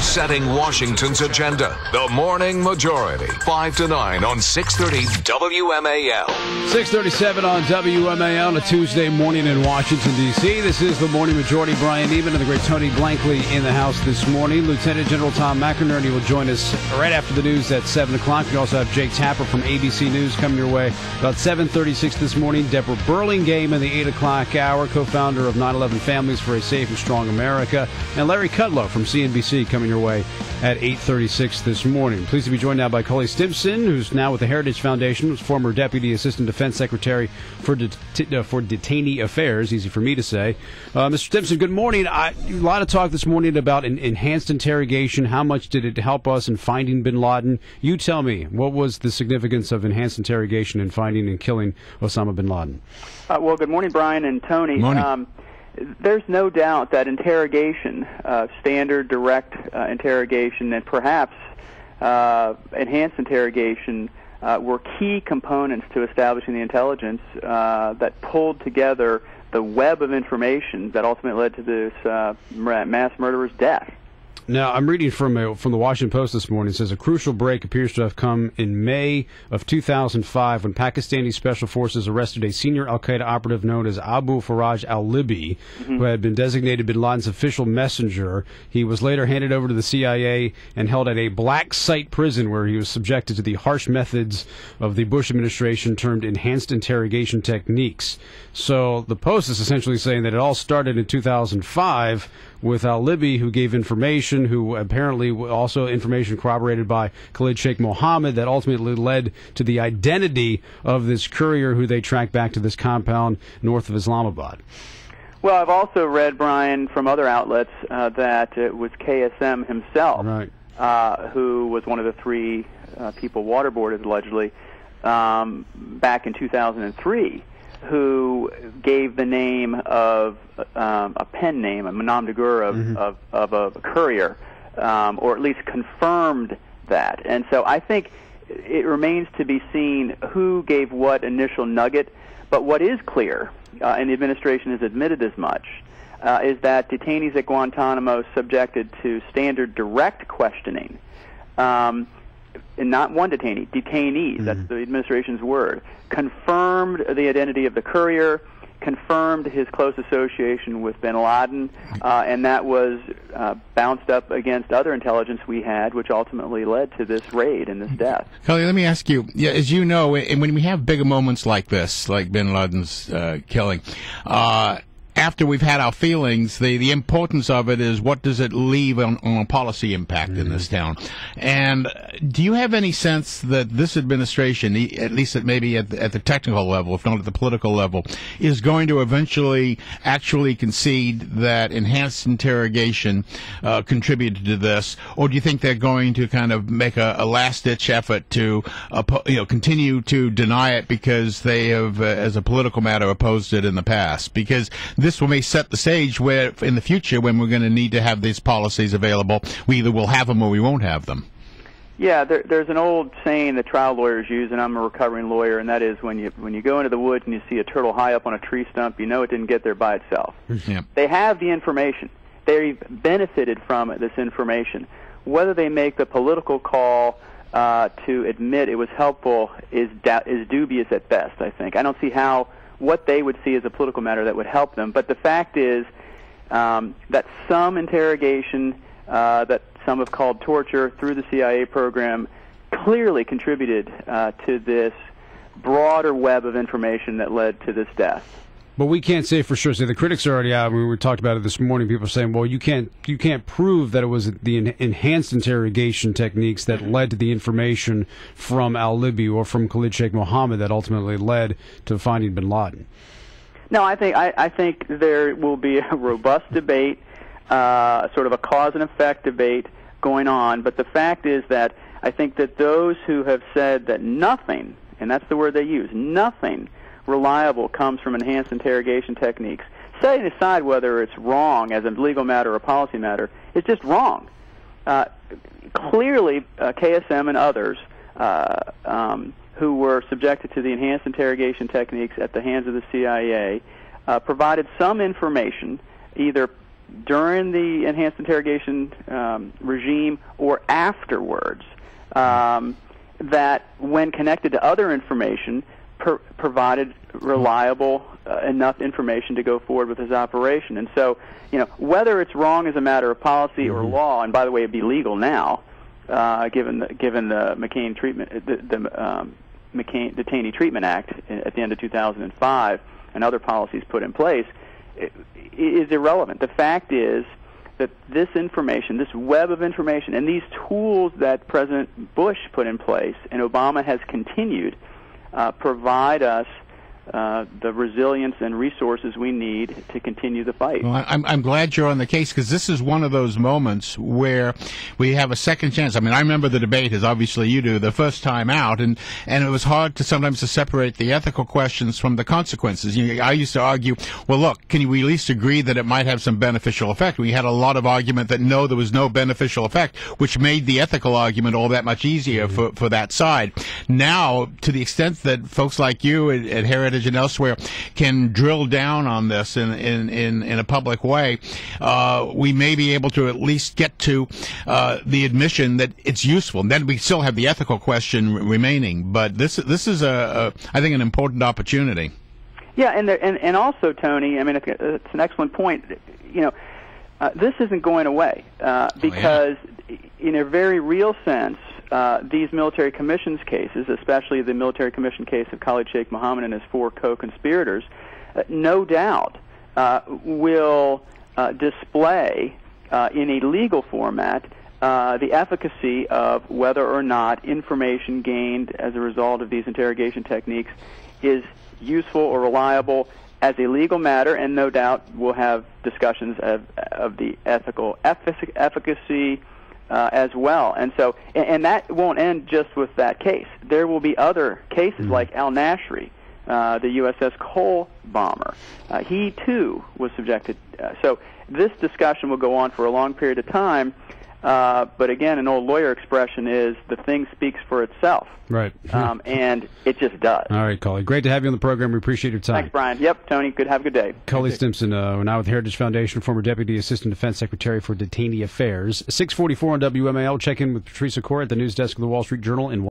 setting Washington's agenda. The Morning Majority, 5 to 9 on 630 WMAL. 6:37 on WMAL on a Tuesday morning in Washington, D.C. This is the Morning Majority. Brian Neiman and the great Tony Blankley in the house this morning. Lieutenant General Tom McInerney will join us right after the news at 7 o'clock. We also have Jake Tapper from ABC News coming your way about 7:36 this morning. Deborah Burlingame in the 8 o'clock hour, co-founder of 9/11 Families for a Safe and Strong America. And Larry Kudlow from CNBC coming your way at 8:36 this morning. Pleased to be joined now by Cully Stimson, who's now with the Heritage Foundation, was former Deputy Assistant Defense Secretary for Detainee Affairs, easy for me to say. Mr. Stimson, good morning. A lot of talk this morning about enhanced interrogation. How much did it help us in finding bin Laden? You tell me, what was the significance of enhanced interrogation in finding and killing Osama bin Laden? Well, good morning, Brian and Tony. Morning. There's no doubt that interrogation, standard, direct interrogation, and perhaps enhanced interrogation were key components to establishing the intelligence that pulled together the web of information that ultimately led to this mass murderer's death. Now, I'm reading from the Washington Post this morning. It says a crucial break appears to have come in May of 2005 when Pakistani special forces arrested a senior al-Qaeda operative known as Abu Faraj al-Libi, who had been designated bin Laden's official messenger. He was later handed over to the CIA and held at a black site prison where he was subjected to the harsh methods of the Bush administration termed enhanced interrogation techniques. So the Post is essentially saying that it all started in 2005 with al-Libi, who gave information, who apparently also information corroborated by Khalid Sheikh Mohammed that ultimately led to the identity of this courier who they tracked back to this compound north of Islamabad. Well, I've also read, Brian, from other outlets that it was KSM himself, right, who was one of the three people waterboarded, allegedly, back in 2003. Who gave the name of a pen name, a nom de guerre of a courier, or at least confirmed that. And so I think it remains to be seen who gave what initial nugget. But what is clear, and the administration has admitted as much, is that detainees at Guantanamo subjected to standard direct questioning, and not one detainee, detainees, that's the administration's word, confirmed the identity of the courier, confirmed his close association with bin Laden, and that was bounced up against other intelligence we had, which ultimately led to this raid and this death. Cully, let me ask you, as you know, when we have bigger moments like this, like bin Laden's killing, after we've had our feelings, the importance of it is what does it leave on a policy impact in this town. And do you have any sense that this administration, at least maybe at the technical level, if not at the political level, is going to eventually actually concede that enhanced interrogation contributed to this? Or do you think they're going to kind of make a last-ditch effort to continue to deny it because they have, as a political matter, opposed it in the past? Because this may set the stage where, in the future, when we're going to need to have these policies available, we either will have them or we won't have them. Yeah, there's an old saying that trial lawyers use, and I'm a recovering lawyer, and that is when you go into the woods and you see a turtle high up on a tree stump, you know it didn't get there by itself. Yeah. They have the information. They've benefited from this information. Whether they make the political call to admit it was helpful is dubious at best, I think. I don't see what they would see as a political matter that would help them. But the fact is that some interrogation that some have called torture through the CIA program clearly contributed to this broader web of information that led to this death. But we can't say for sure. So the critics are already out. We talked about it this morning. People are saying, well, you can't prove that it was the enhanced interrogation techniques that led to the information from al-Libi or from Khalid Sheikh Mohammed that ultimately led to finding bin Laden. No, I think there will be a robust debate, sort of a cause and effect debate going on. But the fact is that I think that those who have said that nothing, and that's the word they use, nothing reliable comes from enhanced interrogation techniques, setting aside whether it's wrong as a legal matter or a policy matter, it's just wrong. Clearly, KSM and others who were subjected to the enhanced interrogation techniques at the hands of the CIA provided some information, either during the enhanced interrogation regime or afterwards, that when connected to other information, provided reliable enough information to go forward with his operation. And so, whether it's wrong as a matter of policy or law, and by the way, it'd be legal now, given the McCain treatment, the McCain Detainee Treatment Act at the end of 2005, and other policies put in place, is irrelevant. The fact is that this information, this web of information, and these tools that President Bush put in place and Obama has continued, provide us the resilience and resources we need to continue the fight. Well, I'm glad you're on the case, because this is one of those moments where we have a second chance. I mean, I remember the debate, as obviously you do, the first time out, and it was hard sometimes to separate the ethical questions from the consequences. I used to argue, well, look, can we at least agree that it might have some beneficial effect? We had a lot of argument that no, there was no beneficial effect, which made the ethical argument all that much easier for that side. Now, to the extent that folks like you at Heritage and elsewhere can drill down on this in a public way, we may be able to at least get to the admission that it's useful. And then we still have the ethical question remaining. But this is I think, an important opportunity. Yeah, and also, Tony, I mean, it's an excellent point. This isn't going away because, in a very real sense, these military commissions cases, especially the military commission case of Khalid Sheikh Mohammed and his 4 co-conspirators, no doubt will display in a legal format the efficacy of whether or not information gained as a result of these interrogation techniques is useful or reliable as a legal matter, and no doubt we'll have discussions of the ethical efficacy as well. And so, and that won't end just with that case. There will be other cases like Al-Nashri, the USS Cole bomber. He, too, was subjected. So this discussion will go on for a long period of time. But again, an old lawyer expression is the thing speaks for itself. Right. And it just does. All right, Cully. Great to have you on the program. We appreciate your time. Thanks, Brian. Yep, Tony. Good. Have a good day. Cully Stimson, now with Heritage Foundation, former Deputy Assistant Defense Secretary for Detainee Affairs. 644 on WMAL. Check in with Patricia Core at the news desk of the Wall Street Journal in